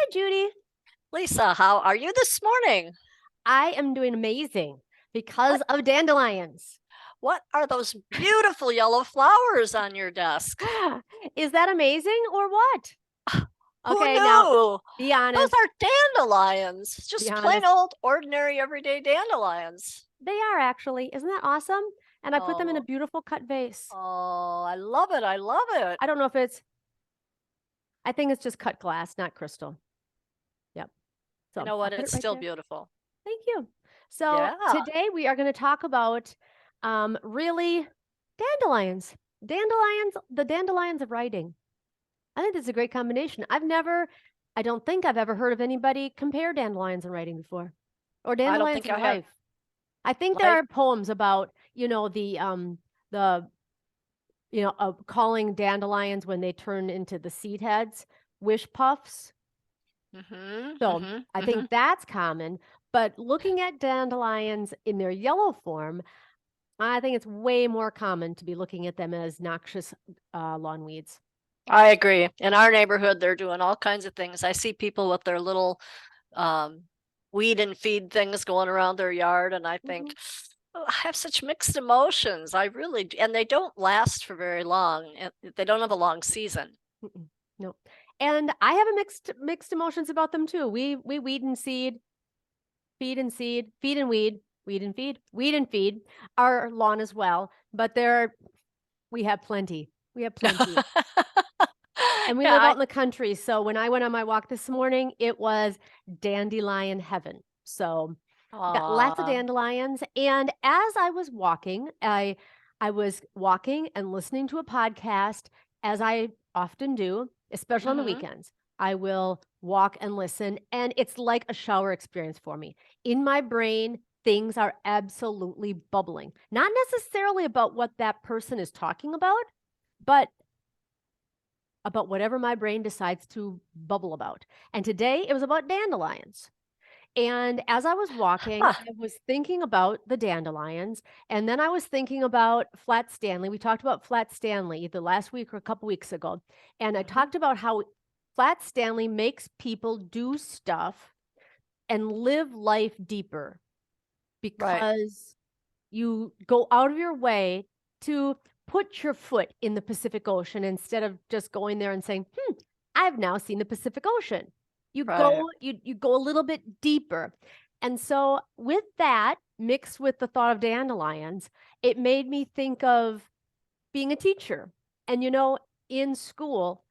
Hi, Judy. Lisa, how are you this morning? I am doing amazing because What of dandelions. what are those beautiful yellow flowers on your desk? Is that amazing or what? Who Okay, now knew? be Those honest. are dandelions, Be just plain honest. old ordinary everyday dandelions. They are actually. Isn't that awesome? And I put them in a Oh, beautiful cut vase. oh, I love it. I love it. I don't know if I think it's just cut glass, not crystal. Yep. You So know I'll what? put It's it right still there. beautiful. Thank you. So Yeah. today we are going to talk about really dandelions. Dandelions, the dandelions of writing. I think this is a great combination. I don't think I've ever heard of anybody compare dandelions and writing before, or I don't dandelions think and I have life. I think there life. are poems about, the calling dandelions when they turn into the seed heads, wish puffs. Mm-hmm. So Mm-hmm. I Mm-hmm. think that's common. But looking at dandelions in their yellow form, I think it's way more common to be looking at them as noxious lawn weeds. I agree. In our neighborhood, they're doing all kinds of things. I see people with their little um, weed and feed things going around their yard. And I think, Mhm. oh, I have such mixed emotions. I really do. And they don't last for very long. And they don't have a long season. Mm-mm. No. And I have a mixed emotions about them too. We weed and seed, feed and seed, feed and weed and feed, weed and feed our lawn as well. But we have plenty. We have plenty. And we Yeah, live out in the country. So when I went on my walk this morning, it was dandelion heaven. So got lots of aw, dandelions. And as I was walking, I was walking and listening to a podcast as I often do, especially on the mm-hmm. weekends. I will walk and listen, and it's like a shower experience for me. In my brain, things are absolutely bubbling. Not necessarily about what that person is talking but about whatever my brain decides to bubble about. And today it was about dandelions. And as I was walking, Huh. I was thinking about the dandelions, and then I was thinking about Flat Stanley. We talked about Flat Stanley either last week or a couple weeks ago. And I Mm-hmm. talked about how Flat Stanley makes people do stuff and live life deeper Right. because you go out of your way to put your foot in the Pacific Ocean instead of just going there and saying, I've now seen the Pacific Ocean. Right. You go a little bit deeper. And so with that, mixed with the thought of dandelions, it made me think of being a teacher. And in school,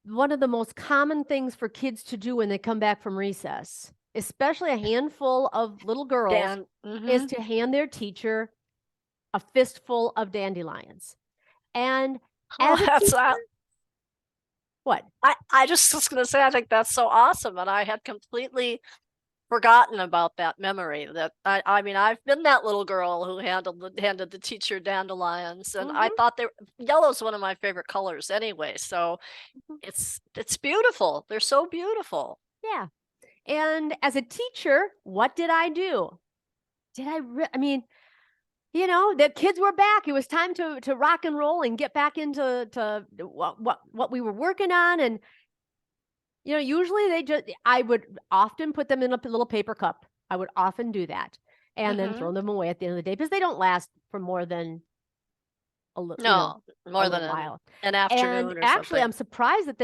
one of the most common things for kids to do when they come back from recess, especially a handful of little girls, Dan. is Mm-hmm. to hand their teacher a fistful of dandelions. And Oh, as a that's teacher, what? I just was gonna say I think that's so awesome. And I had completely forgotten about that memory that I mean I've been that little girl who handed the teacher dandelions, and I Mhm, thought they yellow's one of my favorite colors anyway, so mhm. it's beautiful. They're so beautiful. Yeah. And as a teacher, what did I do? I mean, the kids were back. It was time to rock and roll and get back into what we were working on. And usually I would often put them in a little paper cup. I would often do that, and then throw Hmm. them away at the end of the day because they don't last for more than a little, No, a more than little while. an And afternoon or actually, I'm something. surprised that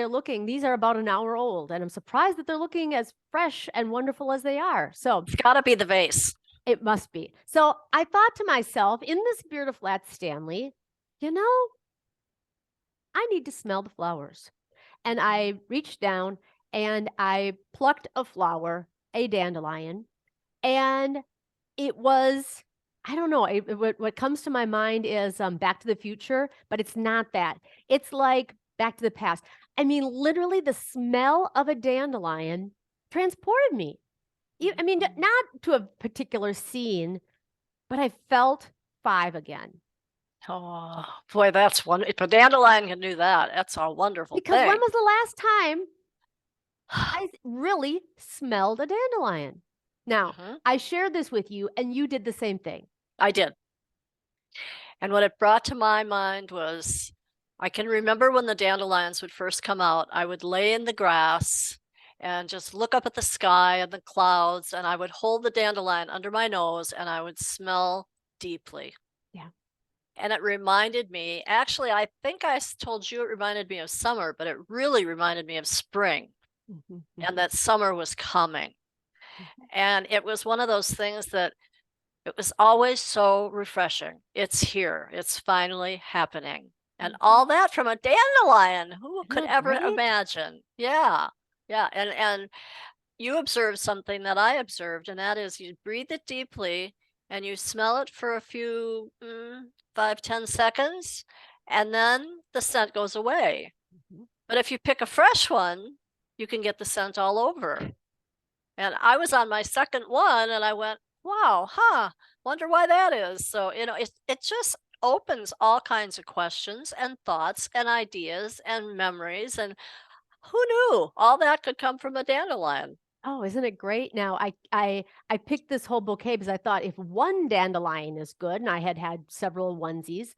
these are about an hour old, and I'm surprised that they're looking as fresh and wonderful as they are. So It's got to be the vase. it must be. So I thought to myself, in the spirit of Flat Stanley, you know, I need to smell the flowers. And Mhm. I reached down and I plucked a flower, a dandelion, and it was, I don't know, what comes to my mind is Back to the Future, but it's not that. It's like Back to the Past. I mean, literally, the smell of a dandelion transported me. I mean, Mhm. not to a particular scene, but I felt five again. Oh boy, that's one. If a dandelion can do that, that's a wonderful Because when thing. was the last time I really smelled a dandelion? Now, Hmm. I shared this with you, and you did the same thing. I did. And what it brought to my mind was I can remember when the dandelions would first come out, I would lay in the grass and just look up at the sky and the clouds. And I would hold the dandelion under my nose and I would smell deeply. Yeah. And it reminded me, actually, I think told you it reminded me of summer, but it really reminded me of spring Mhm, and mhm, that summer was coming. mhm, And it was one of those things that it was always so refreshing. It's here. It's finally happening. And mhm. all that from a dandelion. Who Isn't could that ever great? imagine? Yeah. Yeah. And you observed something that I observed, and that is you breathe it deeply and you smell it for a few 5, 10 seconds, and then the scent goes away. Mhm. But if you pick a fresh one, you can get the scent all over. And I was on my second one and I went, wow, wonder why that is. So, it just opens all kinds of questions and thoughts and ideas and memories. And who knew all that could come from a dandelion? Oh, isn't it great? Now, I picked this whole bouquet because I thought if one dandelion is good, and I had several onesies,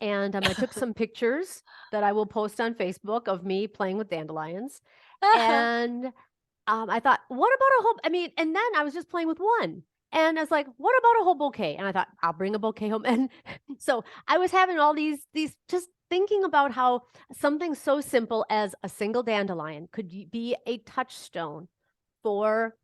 and I took some pictures that I will post on Facebook of me playing with dandelions, and I thought, what about a whole? I mean, and then I was just playing with one, and I was like, what about a whole bouquet? And I thought, I'll bring a bouquet home, and so I was having all these just thinking about how something so simple as a single dandelion could be a touchstone for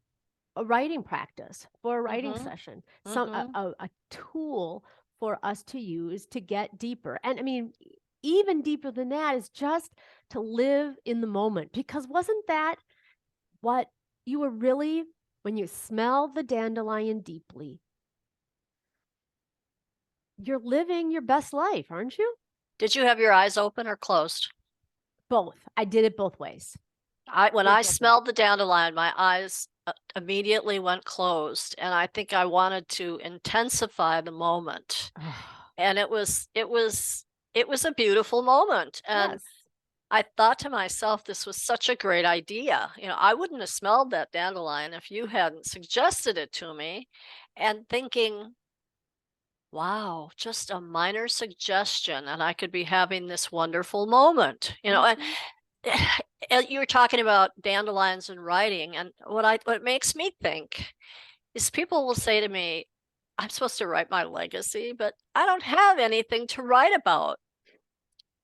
a writing practice, for a writing Mm-hmm. session, Mm-hmm. a tool for us to use to get deeper. And I mean, even deeper than that is just to live in the moment. Because wasn't that what you were really, when you smell the dandelion deeply, you're living your best life, aren't you? Did you have your eyes open or closed? Both. I did it both ways. When Did it I both ways. smelled the dandelion, my eyes immediately went closed, and I think I wanted to intensify the moment. Oh, And it was a beautiful moment. And yes. I thought to myself, this was such a great idea. I wouldn't have smelled that dandelion if you hadn't suggested it to me. And thinking, wow, just a minor suggestion, and I could be having this wonderful moment. And Mhm. you were talking about dandelions and writing, and what makes me think is people will say to me, I'm supposed to write my legacy, but I don't have anything to write about.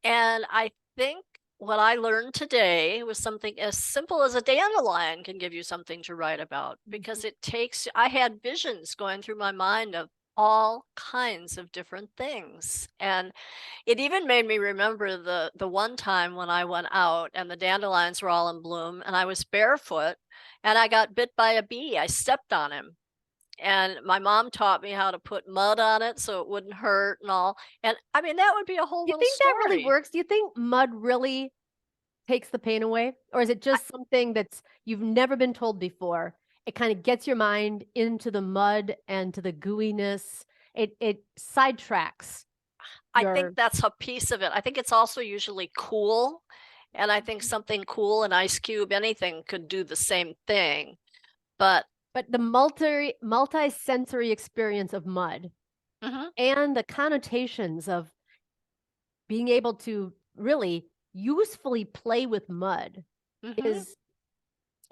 And I think what I learned today was something as simple as a dandelion can give you something to write about, because Mhm. I had visions going through my mind of all kinds of different things. And it even made me remember the one time when I went out and the dandelions were all in bloom and I was barefoot and I got bit by a bee. I stepped on him. And my mom taught me how to put mud on it so it wouldn't hurt and all. And I mean, that would be a whole Do you little think that really story. works? Do you think mud really takes the pain away? Or is it I, just something that's you've never been told before? It kind of gets your mind into the mud and to the gooiness. It sidetracks I think your that's a piece of it. I think it's also usually cool. And I think something cool, an ice cube, anything could do the same thing. But but the multi-sensory experience of mud mhm, and the connotations of being able to really usefully play with mud mhm. is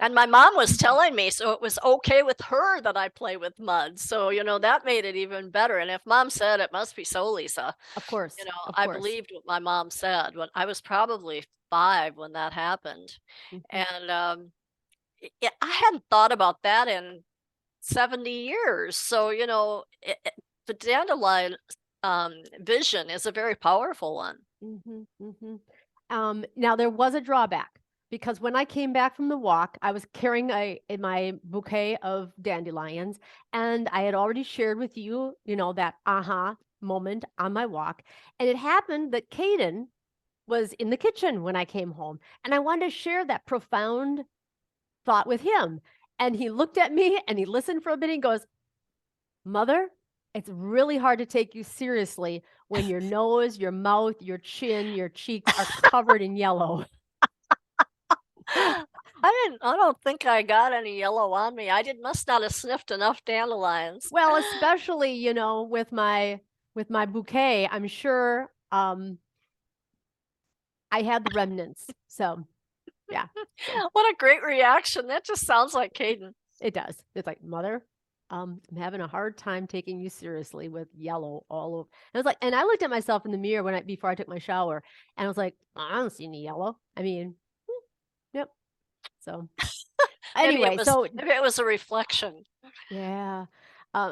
And my mom was telling me, so it was okay with her that I play with mud. So, that made it even better. And if mom said it must be so, Lisa, of course, of I course. believed what my mom said when I was probably 5 when that happened. Mhm. And I hadn't thought about that in 70 years. So, the dandelion vision is a very powerful one. Mhm, mhm. Now there was a drawback because when I came back from the walk, I was carrying my bouquet of dandelions, and I had already shared with you, that aha moment on my walk. And it happened that Caden was in the kitchen when I came home, and I wanted to share that profound thought with him. And he looked at me and he listened for a bit and he goes, Mother, it's really hard to take you seriously when your nose, your mouth, your chin, your cheeks are covered in yellow. I don't think I got any yellow on me. Must not have sniffed enough dandelions. Well, especially, with my bouquet, I'm sure I had the remnants. So Yeah. So What a great reaction. That just sounds like Caden. it does. It's like, mother, I'm having a hard time taking you seriously with yellow all over. And I was like, and I looked at myself in the mirror before I took my shower, and I was like, I don't see any yellow. I mean, yep. So anyway, so Maybe it was a reflection. yeah.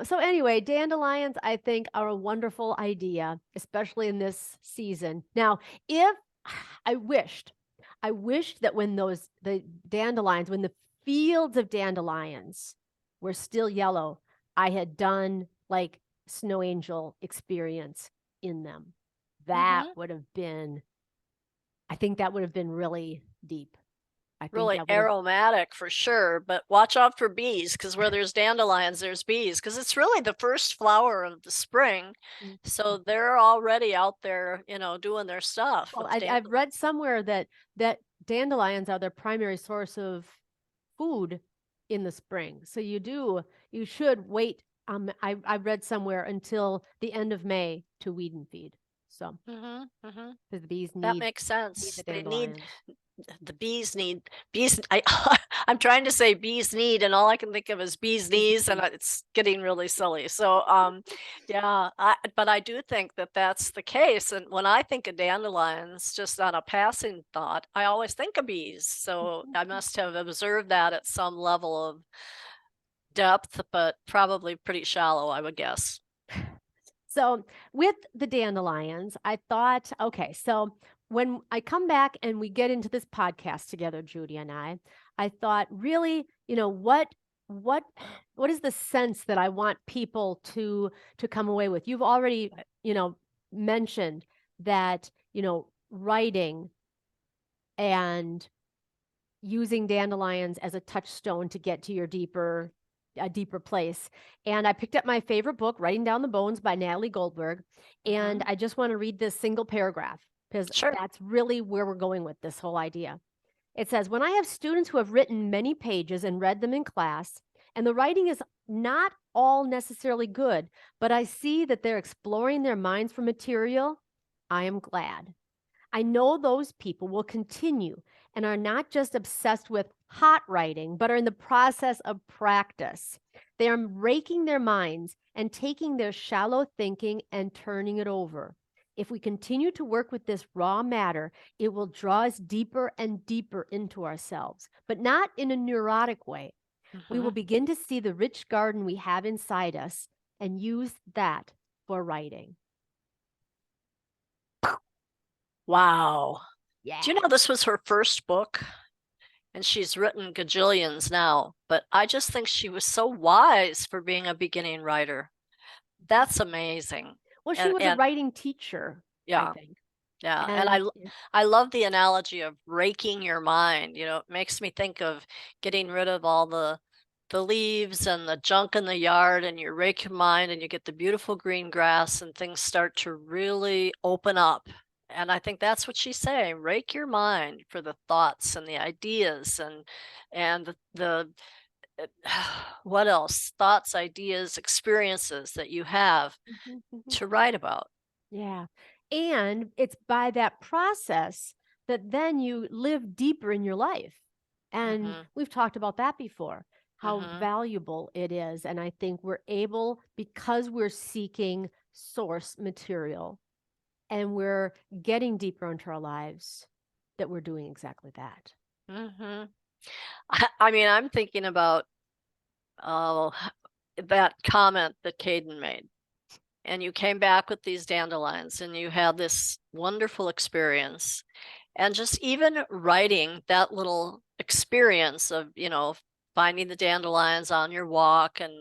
So anyway, dandelions, I think, are a wonderful idea, especially in this season. Now, if I wished that when the dandelions, when the fields of dandelions were still yellow, I had done like snow angel experience in them. That Hmm. would have been, I think that would have been really deep. I think Really that would have, aromatic for sure, but watch out for bees because where there's dandelions, there's bees because it's really the first flower of the spring. So they're already out there, doing their stuff well, with the I've dandelion. read somewhere that dandelions are their primary source of food in the spring. So you should wait. I read somewhere until the end of May to weed and feed. So Hmm. Hmm. because the bees That need makes the sense. They need dandelions. the bees. I'm trying to say bees need, and all I can think of is bees Bees knees, and need. it's getting really silly. So, yeah, but I do think that that's the case. And when I think of dandelions, just on a passing thought, I always think of bees. So I must have observed that at some level of depth, but probably pretty shallow, I would guess. So with the dandelions, I thought, okay, so when I come back and we get into this podcast together, Judy and I thought, really, what what is the sense that I want people to come away with? You've already, mentioned that, writing and using dandelions as a touchstone to get to your a deeper place. And I picked up my favorite book, Writing Down the Bones by Natalie Goldberg. And Hmm. I just want to read this single paragraph because Sure. that's really where we're going with this whole idea. It says, when I have students who have written many pages and read them in class, and the writing is not all necessarily good, but I see that they're exploring their minds for material, I am glad. I know those people will continue and are not just obsessed with hot writing, but are in the process of practice. They are raking their minds and taking their shallow thinking and turning it over. If we continue to work with this raw matter, it will draw us deeper and deeper into ourselves, but not in a neurotic way. We will Hmm. begin to see the rich garden we have inside us and use that for writing. Wow. Do Yeah. you know this was her first book? And she's written gajillions now, but I just think she was so wise for being a beginning writer. That's amazing. Well, she And was a and writing teacher, I yeah, think. yeah. And And I love the analogy of raking your mind. It makes me think of getting rid of all the leaves and the junk in the yard, and you rake your mind and you get the beautiful green grass and things start to really open up. And I think that's what she's saying. Rake your mind for the thoughts and the ideas and the what else? Thoughts, ideas, experiences that you have mhm, mhm. to write about. Yeah. And it's by that process that then you live deeper in your life. And Mhm. we've talked about that before, how Mhm. valuable it is. And I think we're able, because we're seeking source material and we're getting deeper into our lives, that we're doing exactly that. Mhm. I mean, I'm thinking about oh, that comment that Caden made. And you came back with these dandelions and you had this wonderful experience. And just even writing that little experience of, finding the dandelions on your walk and,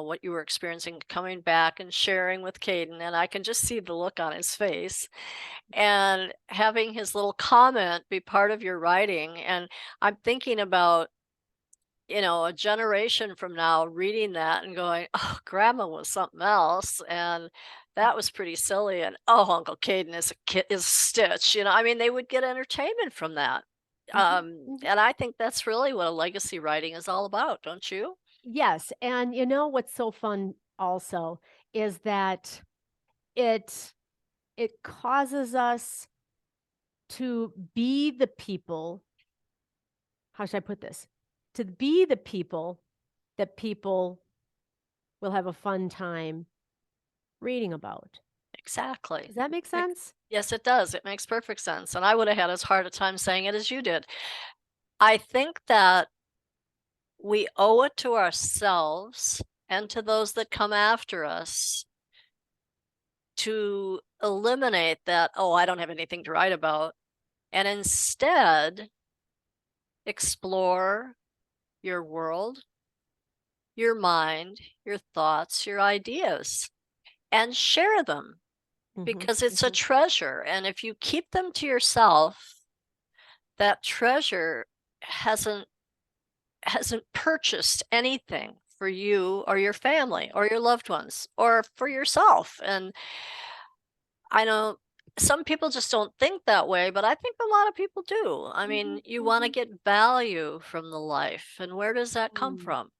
what you were experiencing, coming back and sharing with Caden. And I can just see the look on his face and having his little comment be part of your writing. And I'm thinking about a generation from now reading that and going, "Oh, grandma was something else, and that was pretty silly." And oh, Uncle Caden is a kid is a stitch. I mean, they would get entertainment from that. Mhm, mhm. And I think that's really what a legacy writing is all about, don't you? Yes. And you know what's so fun also is that it it causes us to be the people how should I put this? To be the people that people will have a fun time reading about. Exactly. Does that make Ex sense? Yes, it does. It makes perfect sense, and I would have had as hard a time saying it as you did. I think that we owe it to ourselves and to those that come after us to eliminate that, "Oh, I don't have anything to write about," and instead explore your world, your mind, your thoughts, your ideas, and share them Mhm, because it's a mhm, treasure. And if you keep them to yourself, that treasure hasn't purchased anything for you or your family or your loved ones or for yourself. And I know some people just don't think that way, but I think a lot of people do. I mean, mhm, you want to mhm. get value from the life. And where does that come Mm, from?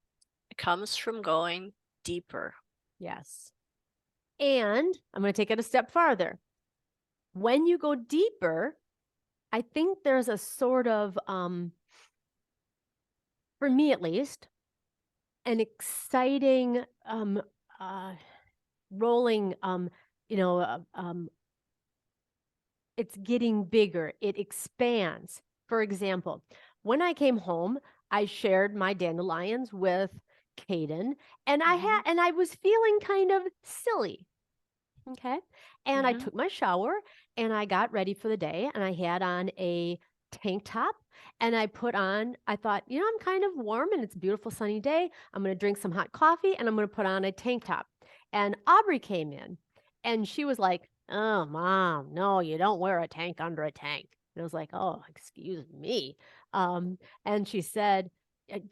It comes from going deeper. yes. And I'm going to take it a step farther. When you go deeper, I think there's a sort of, for me at least, an exciting uh, rolling, you know, it's getting bigger, it expands. For example, when I came home, I shared my dandelions with Caden, and Hmm. I was feeling kind of silly. Okay. And I Hmm. took my shower and I got ready for the day and I had on a tank top and I thought, I'm kind of warm and it's a beautiful sunny day. I'm going to drink some hot coffee and I'm going to put on a tank top. And Aubrey came in and she was like, "Oh, mom, no, you don't wear a tank under a tank." And I was like, "Oh, excuse me." Um, and she said,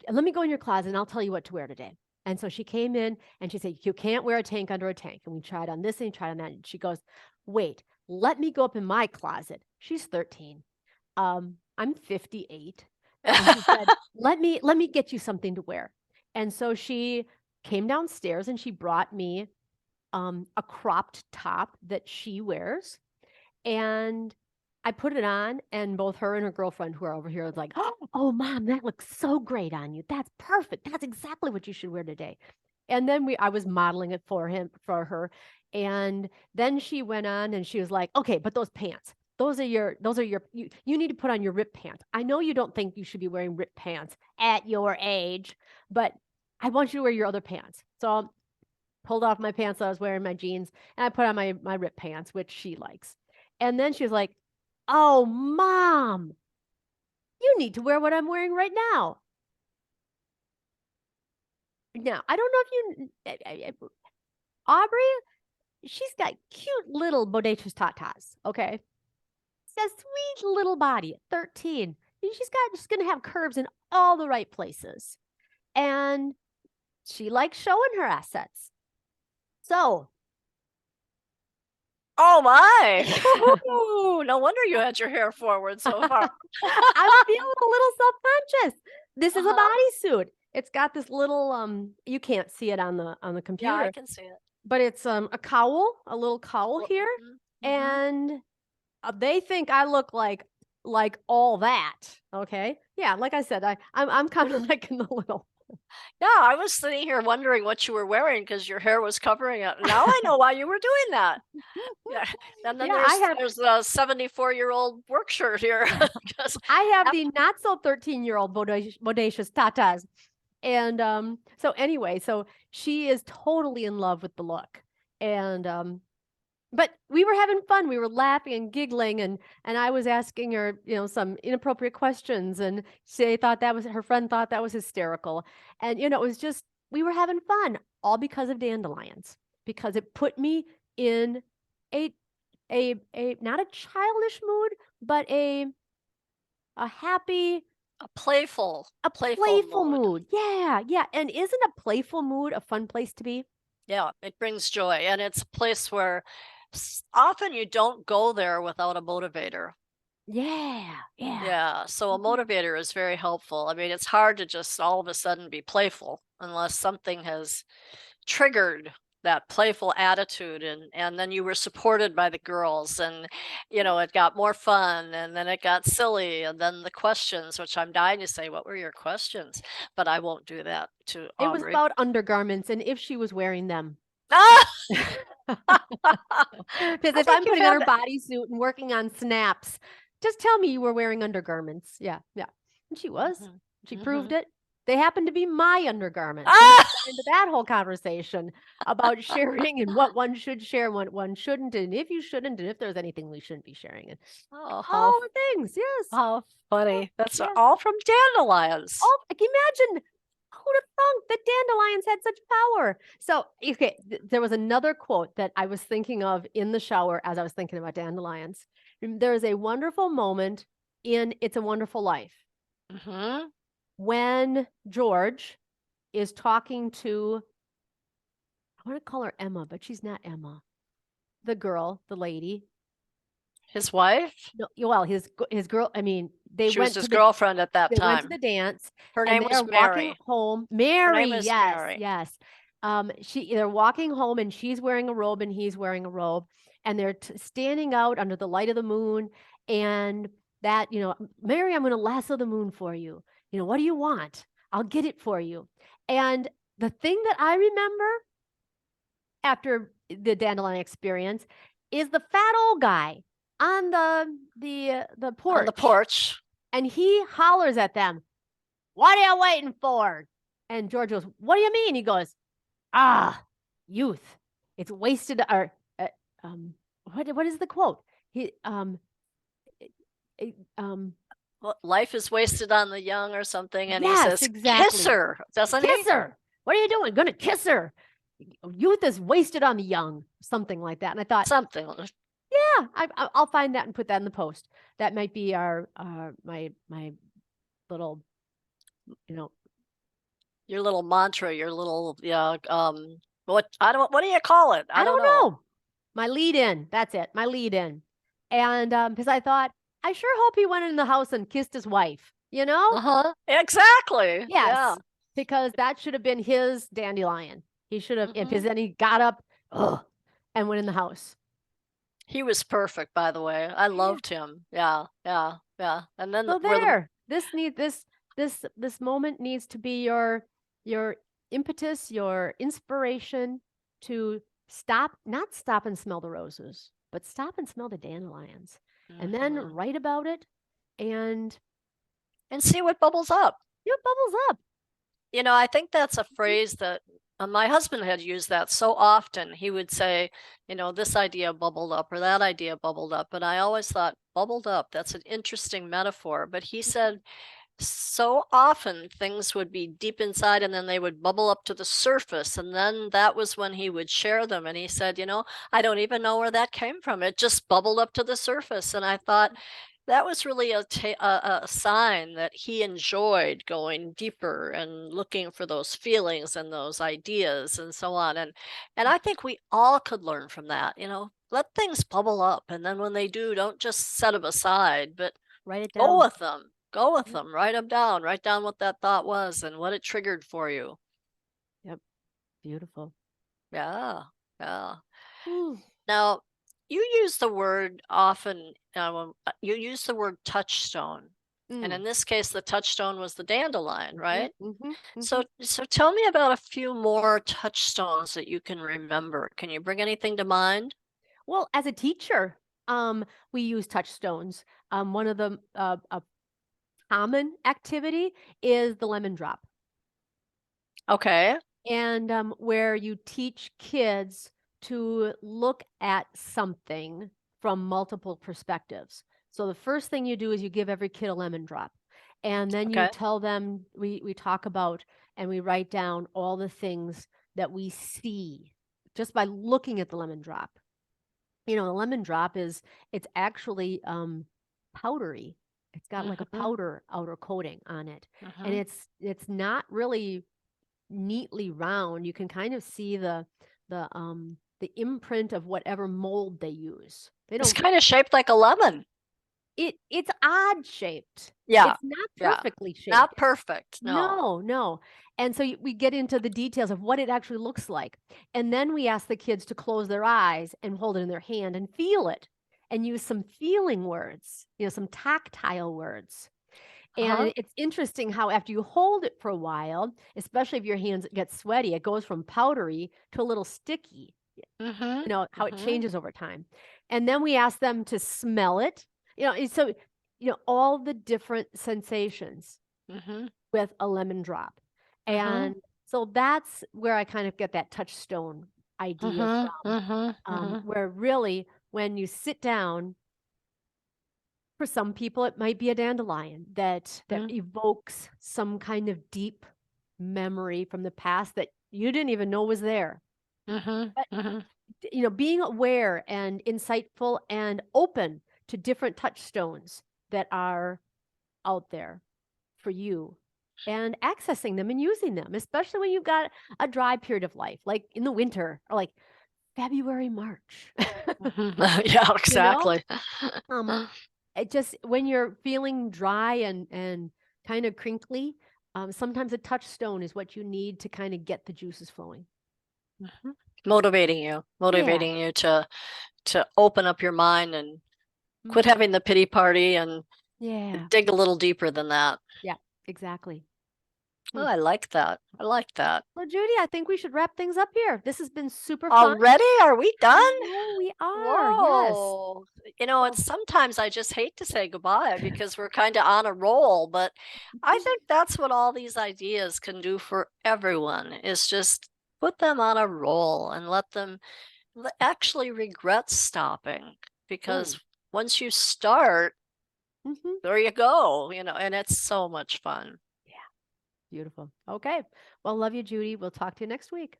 "Let me go in your closet and I'll tell you what to wear today." And so she came in and she said, "You can't wear a tank under a tank." And we tried on this and tried on that. And she goes, "Wait, let me go up in my closet." She's 13. I'm 58. And she said, let me get you something to wear. And so she came downstairs and she brought me a cropped top that she wears. And I put it on, and both her and her girlfriend who are over here was like, "Oh, mom, that looks so great on you. That's perfect. That's exactly what you should wear today." And then I was modeling it for her. And then she went on and she was like, "Okay, but those pants, you need to put on your ripped pants. I know you don't think you should be wearing ripped pants at your age, but I want you to wear your other pants." So pulled off my pants. I was wearing my jeans and I put on my ripped pants, which she likes. And then she was like, "Oh, mom, you need to wear what I'm wearing right now." Now, I don't know if Aubrey, she's got cute little bodacious tatas, okay? She's got a sweet little body at 13. And she's going to have curves in all the right places. And she likes showing her assets. So, Oh my! Woo-hoo! No wonder you had your hair forward so far. I'm feeling a little self-conscious. This is a Uh-huh. bodysuit. It's got this little you can't see it on the Yeah, I computer, can see it. but it's a cowl, a little cowl here, Mhm, mhm. and they think I look like all that. Okay, yeah, like I said, I'm kind of liking the little. Yeah, I was sitting here wondering what you were wearing because your hair was covering it. Now I know why you were doing that. Yeah, and then Yeah, I have there's a 74-year-old work shirt here. 'Cause I have af the not so 13-year-old bodacious tatas. And so anyway, so she is totally in love with the look. And but we were having fun. We were laughing and giggling and I was asking her, some inappropriate questions and she thought that was her friend thought that was hysterical. And it was just we were having fun all because of dandelions because it put me in a a not a childish mood, but a happy, a a playful playful mood. mood. Yeah, yeah. And isn't a playful mood a fun place to be? Yeah, it brings joy, and it's a place where often you don't go there without a motivator. Yeah, yeah. Yeah, so a Mhm. motivator is very helpful. I mean, it's hard to just all of a sudden be playful unless something has triggered. that playful attitude, and then you were supported by the girls, and it got more fun, and then it got silly, and then the questions, which I'm dying to say, what were your questions? But I won't do that to It was Aubrey. about undergarments and if she was wearing them. Ah! Because I if think I'm you putting on had her bodysuit and working on snaps, just tell me you were wearing undergarments. Yeah, yeah. And she was. Mhm, She proved mhm. it. They happened to be my undergarments. And we Ah! got into that whole conversation about sharing and what one should share and what one shouldn't, and if you shouldn't, and if there's anything we shouldn't be sharing. And Oh, all the things. Yes. how funny. That's Yeah. all from Dandelions. Oh, can you imagine? Who'd have thunk that dandelions had such power? So, okay, there was another quote that I was thinking of in the shower as I was thinking about dandelions. There is a wonderful moment in It's a Wonderful Life Mhm. when George is talking to, I want to call her Emma, but she's not Emma. The girl, the lady. His wife? No, well, his girl. I mean, She was his girlfriend at that they went to time. the dance Her and name they're was walking Mary. home. Her name Mary, is yes, Mary. yes. They're walking home and she's wearing a robe and he's wearing a robe, and they're standing out under the light of the moon. And that, Mary, I'm going to lasso the moon for you. What do you want? I'll get it for you. And the thing that I remember after the dandelion experience is the fat old guy on the On the porch, porch. and he hollers at them, "What are you waiting for?" And George goes, "What do you mean?" He goes, "Ah, youth. It's wasted." Or what is the quote? He Life is wasted on the young or something, and he yes, says, "Kiss exactly. her," doesn't he? Kiss her. What are you doing? Gonna kiss her? Youth is wasted on the young, something like that. And I thought, Something. yeah, I'll find that and put that in the post. That might be our my little, you know, Your little mantra, your little, yeah, what do you call it? I I don't don't know. know. My lead in. That's it. My lead in. And because I thought, I sure hope he went in the house and kissed his wife, you know? Uh-huh. Exactly. Yeah. Yes, because that should have been his dandelion. He should have, because Mhm. then he got up, ugh, and went in the house. He was perfect, by the way. I Yeah. loved him. Yeah, yeah, yeah. And then So where the there, this moment needs to be your impetus, your inspiration to not stop and smell the roses, but stop and smell the dandelions, and then Mhm. write about it and And see what bubbles up. it bubbles up. I think that's a phrase that my husband had used that so often. He would say, this idea bubbled up or that idea bubbled up. And I always thought, bubbled up, that's an interesting metaphor. But he said, so often things would be deep inside and then they would bubble up to the surface. And then that was when he would share them. And he said, I don't even know where that came from. It just bubbled up to the surface. And I thought, that was really a sign that he enjoyed going deeper and looking for those feelings and those ideas and so on. And I think we all could learn from that. Let things bubble up, and then when they do, don't just set them aside, but Write it go down. with them. Go with Yep. them. Write them down. Write down what that thought was and what it triggered for you. Yep. Beautiful. Yeah, yeah. Ooh. Now, you use the word often, you use the word touchstone. And Mm. in this case, the touchstone was the dandelion, Mhm, right? mhm, So, mhm. so tell me about a few more touchstones that you can remember. Can you bring anything to mind? Well, as a teacher, we use touchstones. One of the a common activity is the lemon drop, Okay. and where you teach kids to look at something from multiple perspectives. So the first thing you do is you give every kid a lemon drop, and then you Okay. tell them we talk about and we write down all the things that we see just by looking at the lemon drop. The lemon drop it's actually powdery. It's got like a Mm-hmm. powder outer coating on it. And Mm-hmm. it's not really neatly round. You can kind of see the imprint of whatever mold they use. They It's don't kind of shaped like a lemon. it's odd shaped. Yeah. It's not Yeah. perfectly shaped. Not perfect. No. No, no. And so we get into the details of what it actually looks like. And then we ask the kids to close their eyes and hold it in their hand and feel it and use some feeling words, some tactile words. Uh-huh. And it's interesting how after you hold it for a while, especially if your hands get sweaty, it goes from powdery to a little sticky, Mhm. how it Mhm. changes over time. And then we ask them to smell it, and so, all the different sensations Mhm. with a lemon drop. Mhm. And so that's where I kind of get that touchstone idea Mhm. from, Mhm. Mhm. where really when you sit down, for some people it might be a dandelion that Mhm. evokes some kind of deep memory from the past that you didn't even know was there. Mhm. But Mhm. being aware and insightful and open to different touchstones that are out there for you and accessing them and using them, especially when you've got a dry period of life, like in the winter or like February, March. Mhm. Yeah, you know, exactly. um, it just when you're feeling dry and kind of crinkly, sometimes a touchstone is what you need to kind of get the juices flowing. Mhm. Yeah, Motivating you to open up your mind and quit hmm, having the pity party and yeah, dig a little deeper than that. yeah, exactly. Hmm. Oh, I like that. I like that. Well, Judy, I think we should wrap things up here. This has been super fun. Already? Are we I done? know we are. Yes. Whoa. So, It's sometimes I just hate to say goodbye because we're kind of on a roll, but I think that's what all these ideas can do for everyone is just put them on a roll and let them actually regret stopping mm, because once you start, hmm, there you go, and it's so much fun. yeah, beautiful. Okay. Well, love you, Judy. We'll talk to you next week.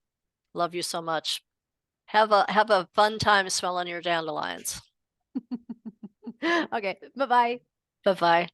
Love you so much. Have a fun time smelling your dandelions. Okay. Bye bye. Bye bye.